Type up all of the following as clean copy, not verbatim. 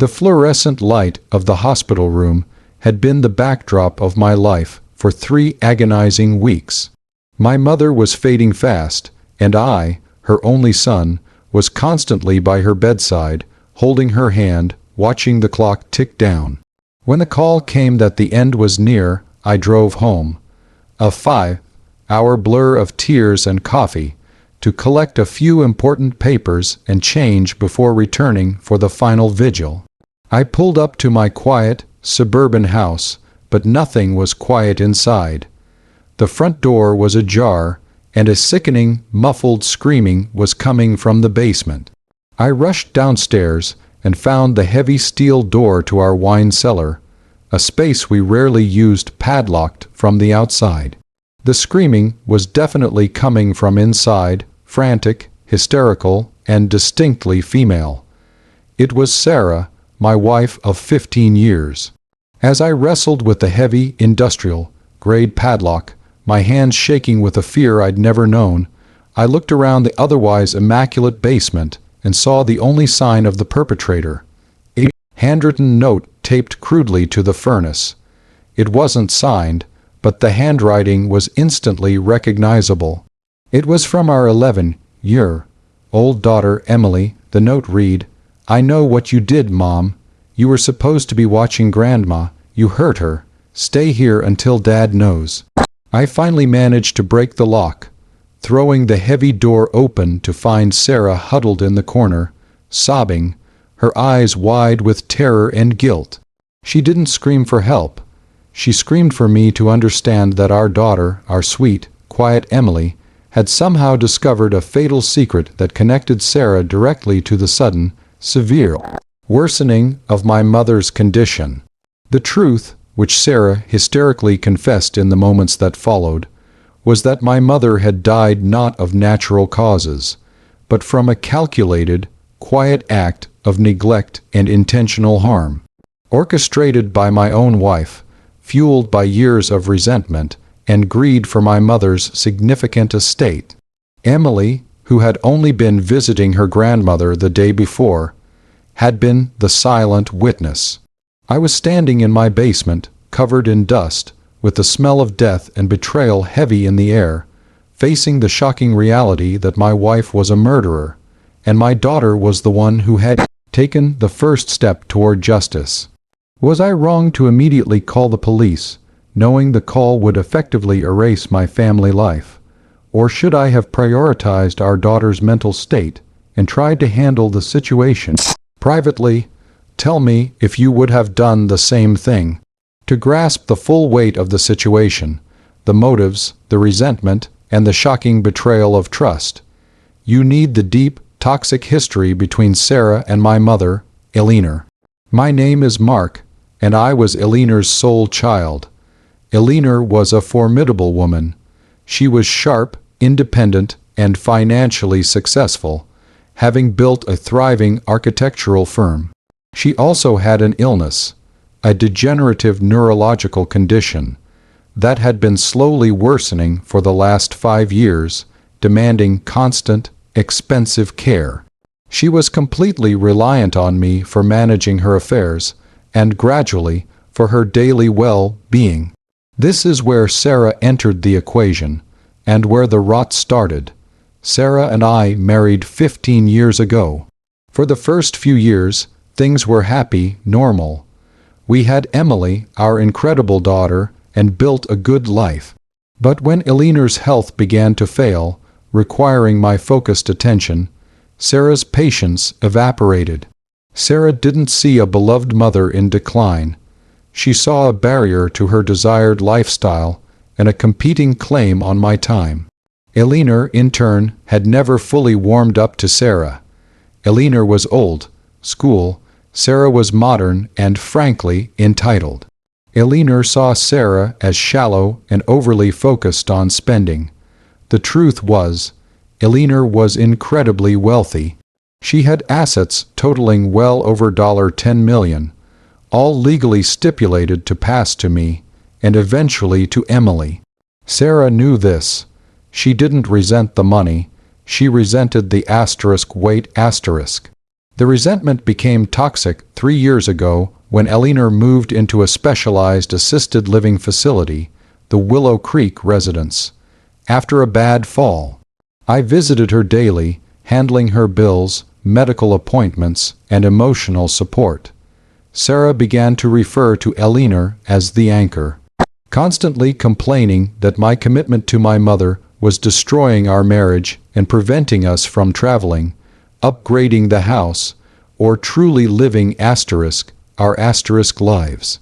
The fluorescent light of the hospital room had been the backdrop of my life for 3 agonizing weeks. My mother was fading fast, and I, her only son, was constantly by her bedside, holding her hand, watching the clock tick down. When the call came that the end was near, I drove home. A 5-hour blur of tears and coffee, to collect a few important papers and change before returning for the final vigil. I pulled up to my quiet, suburban house, but nothing was quiet inside. The front door was ajar, and a sickening, muffled screaming was coming from the basement. I rushed downstairs and found the heavy steel door to our wine cellar, a space we rarely used, padlocked from the outside. The screaming was definitely coming from inside, frantic, hysterical, and distinctly female. It was Sarah, my wife of 15 years. As I wrestled with the heavy, industrial-grade padlock, my hands shaking with a fear I'd never known, I looked around the otherwise immaculate basement and saw the only sign of the perpetrator: a handwritten note taped crudely to the furnace. It wasn't signed, but the handwriting was instantly recognizable. It was from our 11-year-old daughter, Emily. The note read, "I know what you did, Mom. You were supposed to be watching Grandma. You hurt her. Stay here until Dad knows." I finally managed to break the lock, throwing the heavy door open to find Sarah huddled in the corner, sobbing, her eyes wide with terror and guilt. She didn't scream for help. She screamed for me to understand that our daughter, our sweet, quiet Emily, had somehow discovered a fatal secret that connected Sarah directly to the sudden, severe worsening of my mother's condition. The truth, which Sarah hysterically confessed in the moments that followed, was that my mother had died not of natural causes, but from a calculated, quiet act of neglect and intentional harm, orchestrated by my own wife, fueled by years of resentment and greed for my mother's significant estate. Emily, who had only been visiting her grandmother the day before, had been the silent witness. I was standing in my basement, covered in dust, with the smell of death and betrayal heavy in the air, facing the shocking reality that my wife was a murderer, and my daughter was the one who had taken the first step toward justice. Was I wrong to immediately call the police, knowing the call would effectively erase my family life? Or should I have prioritized our daughter's mental state and tried to handle the situation privately? Tell me if you would have done the same thing. To grasp the full weight of the situation, the motives, the resentment, and the shocking betrayal of trust, you need the deep, toxic history between Sarah and my mother, Eleanor. My name is Mark, and I was Eleanor's sole child. Eleanor was a formidable woman. She was sharp, independent, and financially successful, having built a thriving architectural firm. She also had an illness, a degenerative neurological condition, that had been slowly worsening for the last 5 years, demanding constant, expensive care. She was completely reliant on me for managing her affairs, and gradually, for her daily well-being. This is where Sarah entered the equation, and where the rot started. Sarah and I married 15 years ago. For the first few years, things were happy, normal. We had Emily, our incredible daughter, and built a good life. But when Eleanor's health began to fail, requiring my focused attention, Sarah's patience evaporated. Sarah didn't see a beloved mother in decline. She saw a barrier to her desired lifestyle and a competing claim on my time. Eleanor, in turn, had never fully warmed up to Sarah. Eleanor was old, school. Sarah was modern and, frankly, entitled. Eleanor saw Sarah as shallow and overly focused on spending. The truth was, Eleanor was incredibly wealthy. She had assets totaling well over $10 million, all legally stipulated to pass to me, and eventually to Emily. Sarah knew this. She didn't resent the money. She resented the *weight*. The resentment became toxic 3 years ago when Elinor moved into a specialized assisted living facility, the Willow Creek residence, after a bad fall. I visited her daily, handling her bills, medical appointments, and emotional support. Sarah began to refer to Elinor as the anchor, constantly complaining that my commitment to my mother was destroying our marriage and preventing us from traveling, upgrading the house, or truly living our lives.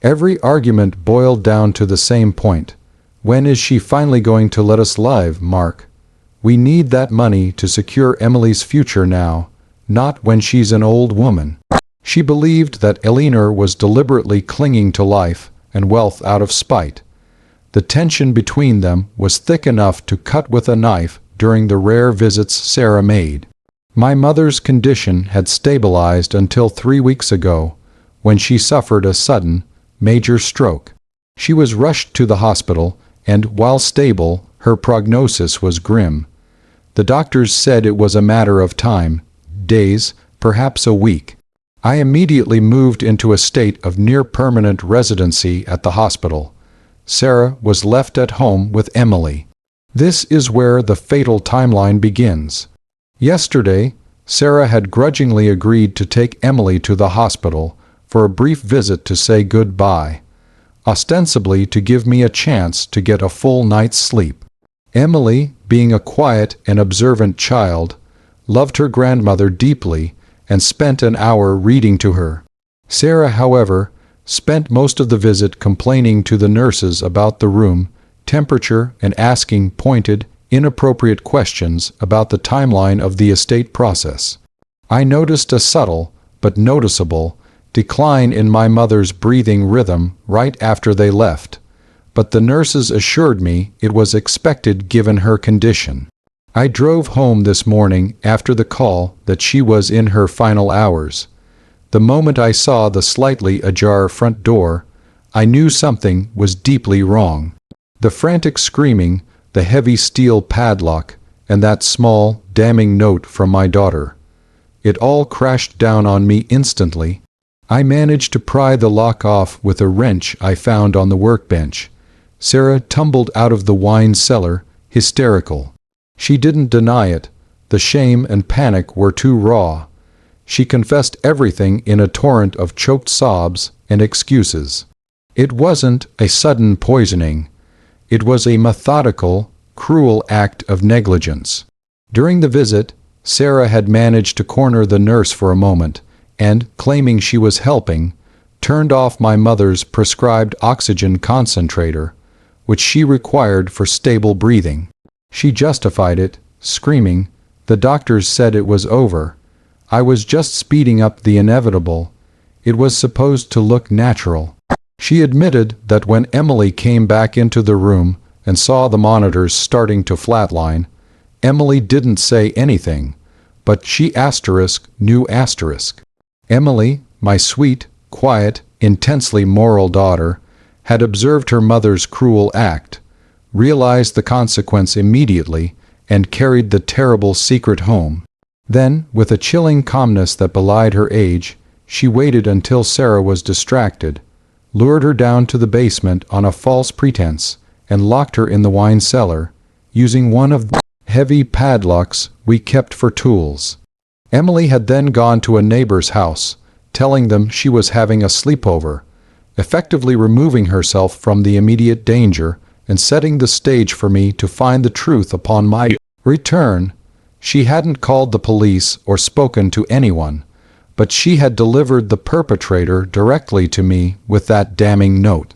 Every argument boiled down to the same point. When is she finally going to let us live, Mark? We need that money to secure Emily's future now, not when she's an old woman. She believed that Elinor was deliberately clinging to life and wealth out of spite. The tension between them was thick enough to cut with a knife during the rare visits Sarah made. My mother's condition had stabilized until 3 weeks ago, when she suffered a sudden, major stroke. She was rushed to the hospital, and while stable, her prognosis was grim. The doctors said it was a matter of time, days, perhaps a week. I immediately moved into a state of near-permanent residency at the hospital. Sarah was left at home with Emily. This is where the fatal timeline begins. Yesterday, Sarah had grudgingly agreed to take Emily to the hospital for a brief visit to say goodbye, ostensibly to give me a chance to get a full night's sleep. Emily, being a quiet and observant child, loved her grandmother deeply and spent an hour reading to her. Sarah, however, spent most of the visit complaining to the nurses about the room, temperature, and asking pointed, inappropriate questions about the timeline of the estate process. I noticed a subtle, but noticeable, decline in my mother's breathing rhythm right after they left, but the nurses assured me it was expected given her condition. I drove home this morning after the call that she was in her final hours. The moment I saw the slightly ajar front door, I knew something was deeply wrong. The frantic screaming, the heavy steel padlock, and that small, damning note from my daughter. It all crashed down on me instantly. I managed to pry the lock off with a wrench I found on the workbench. Sarah tumbled out of the wine cellar, hysterical. She didn't deny it. The shame and panic were too raw. She confessed everything in a torrent of choked sobs and excuses. It wasn't a sudden poisoning. It was a methodical, cruel act of negligence. During the visit, Sarah had managed to corner the nurse for a moment, and, claiming she was helping, turned off my mother's prescribed oxygen concentrator, which she required for stable breathing. She justified it, screaming, "The doctors said it was over. I was just speeding up the inevitable. It was supposed to look natural." She admitted that when Emily came back into the room and saw the monitors starting to flatline, Emily didn't say anything, but she knew. Emily, my sweet, quiet, intensely moral daughter, had observed her mother's cruel act, realized the consequence immediately, and carried the terrible secret home. Then, with a chilling calmness that belied her age, she waited until Sarah was distracted, lured her down to the basement on a false pretense, and locked her in the wine cellar, using one of the heavy padlocks we kept for tools. Emily had then gone to a neighbor's house, telling them she was having a sleepover, effectively removing herself from the immediate danger and setting the stage for me to find the truth upon my return. She hadn't called the police or spoken to anyone, but she had delivered the perpetrator directly to me with that damning note.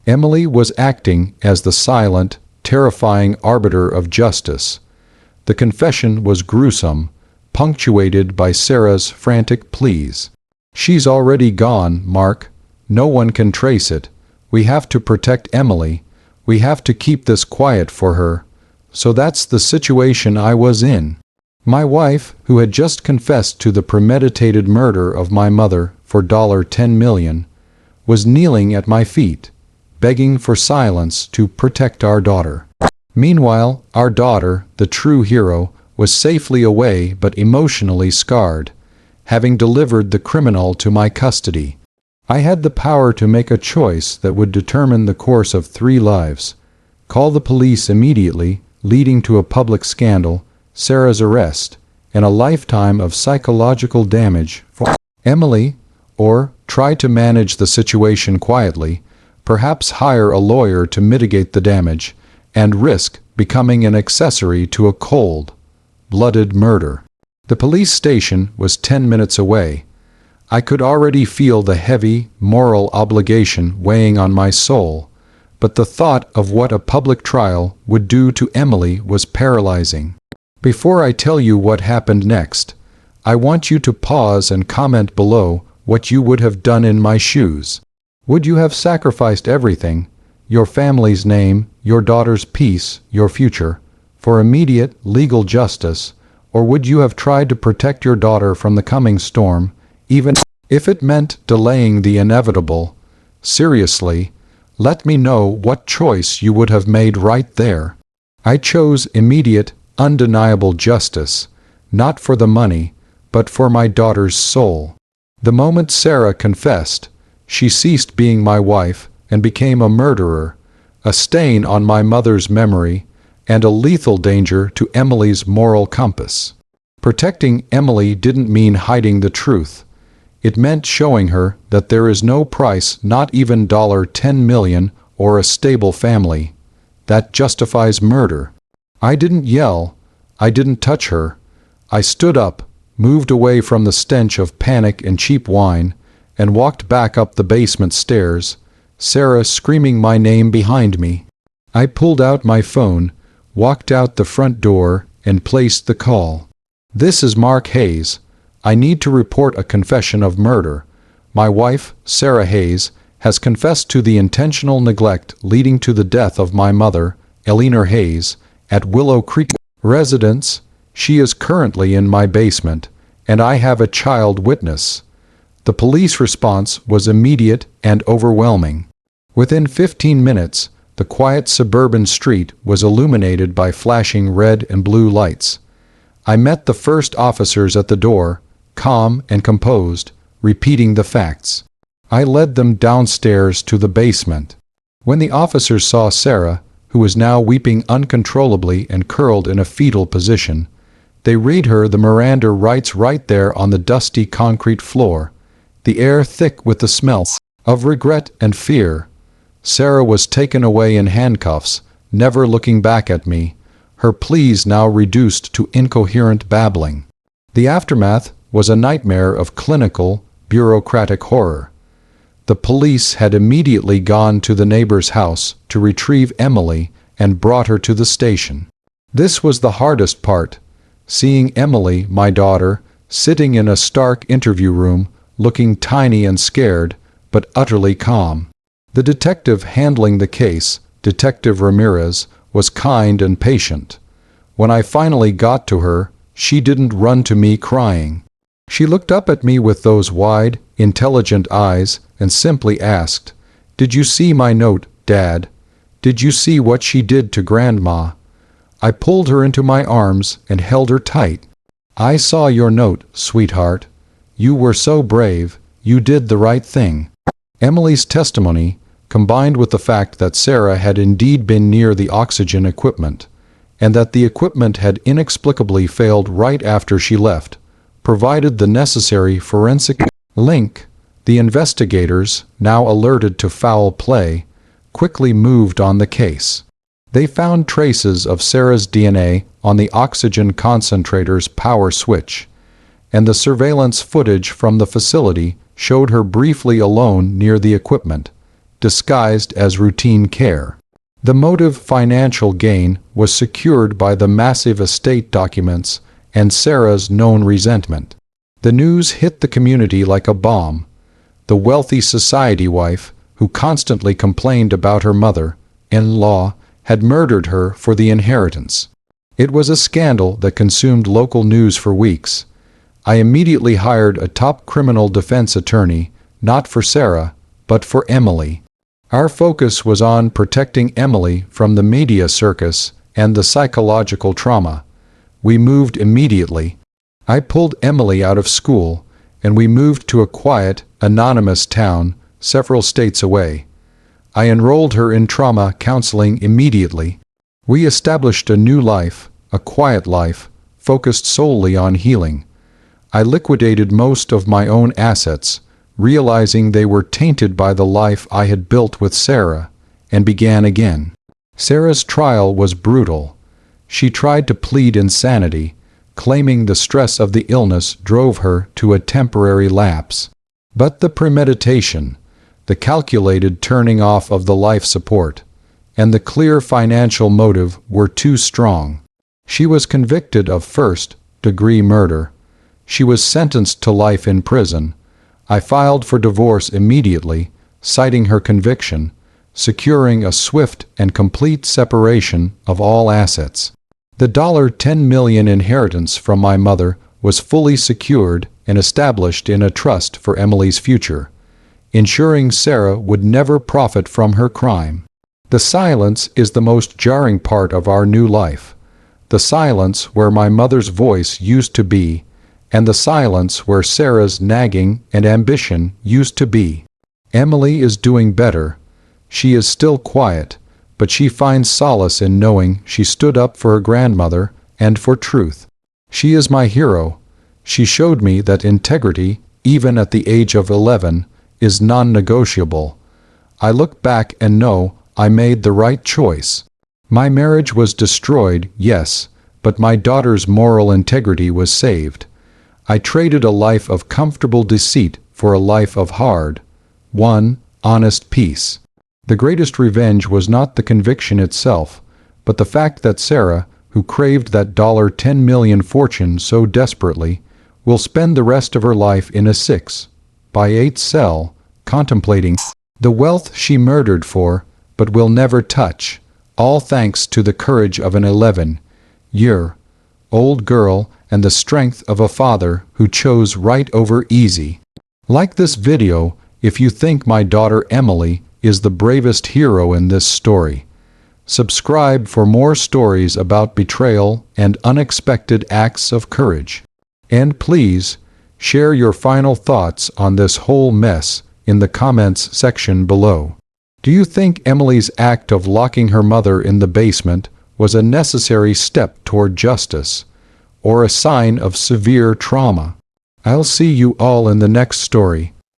Emily was acting as the silent, terrifying arbiter of justice. The confession was gruesome, punctuated by Sarah's frantic pleas. "She's already gone, Mark. No one can trace it. We have to protect Emily. We have to keep this quiet for her." So that's the situation I was in. My wife, who had just confessed to the premeditated murder of my mother for $10 million, was kneeling at my feet, begging for silence to protect our daughter. Meanwhile, our daughter, the true hero, was safely away but emotionally scarred. having delivered the criminal to my custody. I had the power to make a choice that would determine the course of 3 lives. Call the police immediately, leading to a public scandal, Sarah's arrest, and a lifetime of psychological damage for Emily, or try to manage the situation quietly, perhaps hire a lawyer to mitigate the damage, and risk becoming an accessory to a cold-blooded murder. The police station was 10 minutes away. I could already feel the heavy, moral obligation weighing on my soul, but the thought of what a public trial would do to Emily was paralyzing. Before I tell you what happened next, I want you to pause and comment below what you would have done in my shoes. Would you have sacrificed everything, your family's name, your daughter's peace, your future, for immediate legal justice, or would you have tried to protect your daughter from the coming storm, even if it meant delaying the inevitable? Seriously, let me know what choice you would have made right there. I chose immediate, undeniable justice, not for the money, but for my daughter's soul. The moment Sarah confessed, she ceased being my wife and became a murderer, a stain on my mother's memory, and a lethal danger to Emily's moral compass. Protecting Emily didn't mean hiding the truth. It meant showing her that there is no price, not even $10 million or a stable family, that justifies murder. I didn't yell. I didn't touch her. I stood up, moved away from the stench of panic and cheap wine, and walked back up the basement stairs, Sarah screaming my name behind me. I pulled out my phone, walked out the front door, and placed the call. "This is Mark Hayes. I need to report a confession of murder. My wife, Sarah Hayes, has confessed to the intentional neglect leading to the death of my mother, Eleanor Hayes, at Willow Creek residence. She is currently in my basement, and I have a child witness." The police response was immediate and overwhelming. Within 15 minutes, the quiet suburban street was illuminated by flashing red and blue lights. I met the first officers at the door, calm and composed, repeating the facts. I led them downstairs to the basement. When the officers saw Sarah, who was now weeping uncontrollably and curled in a fetal position, they read her the Miranda rights right there on the dusty concrete floor, the air thick with the smell of regret and fear. Sarah was taken away in handcuffs, never looking back at me, her pleas now reduced to incoherent babbling. The aftermath was a nightmare of clinical, bureaucratic horror. The police had immediately gone to the neighbor's house to retrieve Emily and brought her to the station. This was the hardest part, seeing Emily, my daughter, sitting in a stark interview room, looking tiny and scared, but utterly calm. The detective handling the case, Detective Ramirez, was kind and patient. When I finally got to her, she didn't run to me crying. She looked up at me with those wide, intelligent eyes and simply asked, "Did you see my note, Dad? Did you see what she did to Grandma?" I pulled her into my arms and held her tight. "I saw your note, sweetheart. You were so brave. You did the right thing." Emily's testimony, combined with the fact that Sarah had indeed been near the oxygen equipment, and that the equipment had inexplicably failed right after she left, provided the necessary forensic link. The investigators, now alerted to foul play, quickly moved on the case. They found traces of Sarah's DNA on the oxygen concentrator's power switch, and the surveillance footage from the facility showed her briefly alone near the equipment, disguised as routine care. The motive, financial gain, was secured by the massive estate documents and Sarah's known resentment. The news hit the community like a bomb. The wealthy society wife, who constantly complained about her mother-in-law, had murdered her for the inheritance. It was a scandal that consumed local news for weeks. I immediately hired a top criminal defense attorney, not for Sarah, but for Emily. Our focus was on protecting Emily from the media circus and the psychological trauma. We moved immediately. I pulled Emily out of school, and we moved to a quiet, anonymous town several states away. I enrolled her in trauma counseling immediately. We established a new life, a quiet life, focused solely on healing. I liquidated most of my own assets, realizing they were tainted by the life I had built with Sarah, and began again. Sarah's trial was brutal. She tried to plead insanity, claiming the stress of the illness drove her to a temporary lapse. But the premeditation, the calculated turning off of the life support, and the clear financial motive were too strong. She was convicted of first-degree murder. She was sentenced to life in prison. I filed for divorce immediately, citing her conviction, securing a swift and complete separation of all assets. The $10 million inheritance from my mother was fully secured and established in a trust for Emily's future, ensuring Sarah would never profit from her crime. The silence is the most jarring part of our new life. The silence where my mother's voice used to be, and the silence where Sarah's nagging and ambition used to be. Emily is doing better. She is still quiet, but she finds solace in knowing she stood up for her grandmother and for truth. She is my hero. She showed me that integrity, even at the age of 11, is non-negotiable. I look back and know I made the right choice. My marriage was destroyed, yes, but my daughter's moral integrity was saved. I traded a life of comfortable deceit for a life of hard, honest peace. The greatest revenge was not the conviction itself, but the fact that Sarah, who craved that $10 million fortune so desperately, will spend the rest of her life in a 6x8 cell, contemplating the wealth she murdered for, but will never touch, all thanks to the courage of an 11-year-old girl and the strength of a father who chose right over easy. Like this video if you think my daughter Emily is the bravest hero in this story. Subscribe for more stories about betrayal and unexpected acts of courage. And please, share your final thoughts on this whole mess in the comments section below. Do you think Emily's act of locking her mother in the basement was a necessary step toward justice, or a sign of severe trauma? I'll see you all in the next story.